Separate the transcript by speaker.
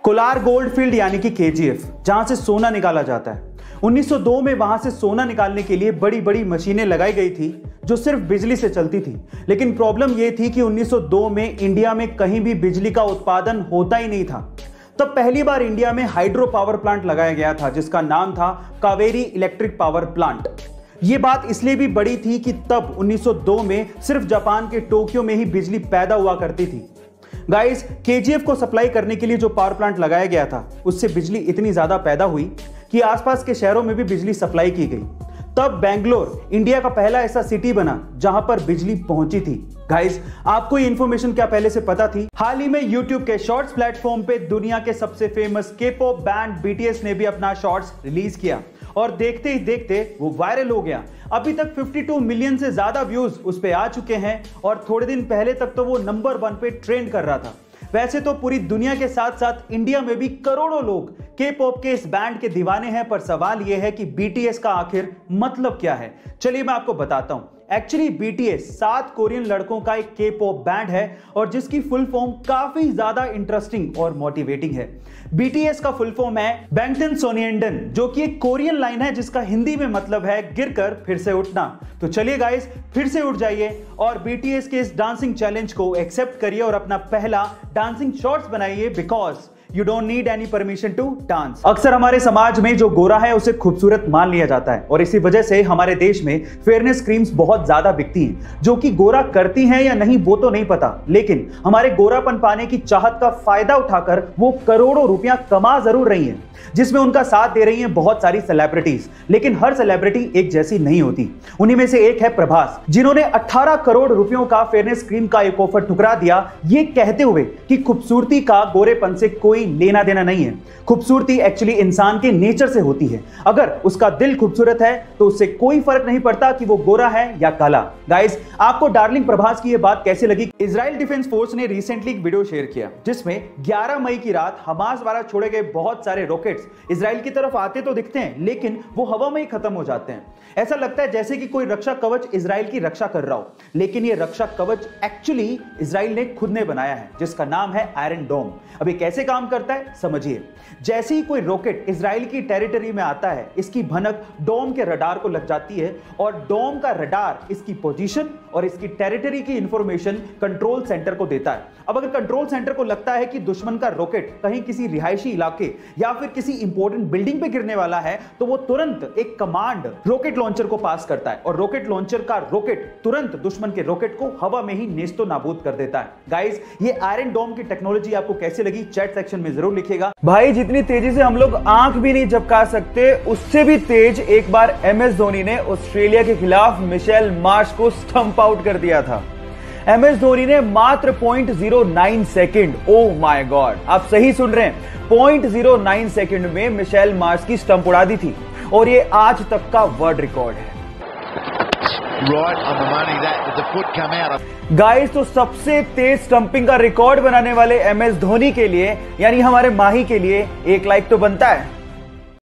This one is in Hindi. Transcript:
Speaker 1: कोलार गोल्ड फील्ड यानी कि केजीएफ, जहां से सोना निकाला जाता है। 1902 में वहां से सोना निकालने के लिए बड़ी बड़ी मशीनें लगाई गई थी जो सिर्फ बिजली से चलती थी। लेकिन प्रॉब्लम यह थी कि 1902 में इंडिया में कहीं भी बिजली का उत्पादन होता ही नहीं था। तब पहली बार इंडिया में हाइड्रो पावर प्लांट लगाया गया था जिसका नाम था कावेरी इलेक्ट्रिक पावर प्लांट। यह बात इसलिए भी बड़ी थी कि तब 1902 में सिर्फ जापान के टोक्यो में ही बिजली पैदा हुआ करती थी। गाइस, केजीएफ को सप्लाई करने के लिए जो पावर प्लांट लगाया गया था उससे बिजली इतनी ज्यादा पैदा हुई कि आसपास के शहरों में भी बिजली सप्लाई की गई। तब बेंगलोर इंडिया का पहला ऐसा सिटी बना जहां पर बिजली पहुंची थी। गाइस, आपको ये इंफॉर्मेशन क्या पहले से पता थी? हाल ही में यूट्यूब के शॉर्ट्स प्लेटफॉर्म पे दुनिया के सबसे फेमस के-पॉप बैंड बीटीएस ने भी अपना शॉर्ट्स रिलीज किया और देखते ही देखते वो वायरल हो गया। अभी तक 52 मिलियन से ज्यादा व्यूज उस पे आ चुके हैं और थोड़े दिन पहले तक तो वो नंबर 1 पे ट्रेंड कर रहा था। वैसे तो पूरी दुनिया के साथ साथ इंडिया में भी करोड़ों लोग के-पॉप के इस बैंड के दीवाने हैं, पर सवाल यह है कि बीटीएस का आखिर मतलब क्या है। चलिए मैं आपको बताता हूं। एक्चुअली बीटीएस 7 कोरियन लड़कों का एक के-पॉप बैंड है और जिसकी फुल फॉर्म काफी ज्यादा इंटरेस्टिंग और मोटिवेटिंग है। बीटीएस का फुल फॉर्म है बैंगटन सोनिएंडन, जो कि एक कोरियन लाइन है जिसका हिंदी में मतलब है गिरकर फिर से उठना। तो चलिए गाइस, फिर से उठ जाइए और बीटीएस के इस डांसिंग चैलेंज को एक्सेप्ट करिए और अपना पहला डांसिंग शॉर्ट्स बनाइए, because You don't need any permission to dance। अक्सर हमारे समाज में जो गोरा है उसे खूबसूरत मान लिया जाता है और इसी वजह से हमारे देश में फेयरनेस क्रीम्स बहुत ज्यादा बिकती हैं, जो कि गोरा करती हैं या नहीं वो तो नहीं पता, लेकिन हमारे गोरापन पाने की चाहत का फायदा उठाकर वो करोड़ों रुपया कमा जरूर रही हैं, जिसमें उनका साथ दे रही हैं बहुत सारी सेलिब्रिटीज। लेकिन हर सेलिब्रिटी एक जैसी नहीं होती। उन्हीं में से एक है प्रभास, जिन्होंने 18 करोड़ रुपयों का फेयरनेस क्रीम का एक ऑफर ठुकरा दिया, ये कहते हुए कि खूबसूरती का गोरेपन से कोई लेना देना नहीं है। खूबसूरती एक्चुअली इंसान के नेचर से होती है। अगर उसका दिल खूबसूरत है तो उससे कोई फर्क नहीं पड़ता कि वो गोरा है या काला। गाइस, आपको डार्लिंग प्रभास की ये बात कैसे लगी? इजराइल डिफेंस फोर्स ने रिसेंटली एक वीडियो शेयर किया जिसमें 11 मई की रात हमास द्वारा छोड़े गए बहुत सारे रॉकेट्स इजराइल की तरफ आते तो दिखते हैं, लेकिन वो हवा में ही खत्म हो जाते हैं। ऐसा लगता है जैसे कि कोई रक्षा कवच इजराइल की रक्षा कर रहा हो, लेकिन ये रक्षा कवच एक्चुअली इजराइल ने खुद ने बनाया है, जिसका नाम है आयरन डोम। अब ये कैसे काम करता है समझिए। जैसे ही कोई रॉकेट इजराइल की टेरिटरी में आता है, इसकी भनक डोम के रडार को लग जाती है और डोम का रडार इसकी पोजीशन और इसकी टेरिटरी की इंफॉर्मेशन कंट्रोल सेंटर को देता है। अब अगर कंट्रोल सेंटर को लगता है कि दुश्मन का रॉकेट कहीं किसी रिहायशी इलाके या फिर किसी इंपॉर्टेंट बिल्डिंग पे गिरने वाला है, तो वो तुरंत एक कमांड रॉकेट लॉन्चर को पास करता है और रॉकेट लॉन्चर का रॉकेट तुरंत दुश्मन के रॉकेट को हवा में ही नेस्तो नाबूद कर देता है। गाइस, ये आयरन डोम की टेक्नोलॉजी आपको कैसे लगी चैट सेक्शन में जरूर लिखिएगा। भाई, जितनी तेजी से हम लोग आंख भी नहीं झपका सकते, उससे भी तेज एक बार एमएस धोनी ने ऑस्ट्रेलिया के खिलाफ मिशेल मार्श को स्टंप आउट कर दिया था। एमएस धोनी ने मात्र 0.09 सेकंड, ओह माय गॉड, आप सही सुन रहे हैं, 0.09 सेकंड में मिशेल मार्श की स्टंप उड़ा दी थी और ये आज तक का वर्ल्ड रिकॉर्ड है। गाइस, तो सबसे तेज स्टंपिंग का रिकॉर्ड बनाने वाले एमएस धोनी के लिए, यानी हमारे माही के लिए, एक लाइक तो बनता है।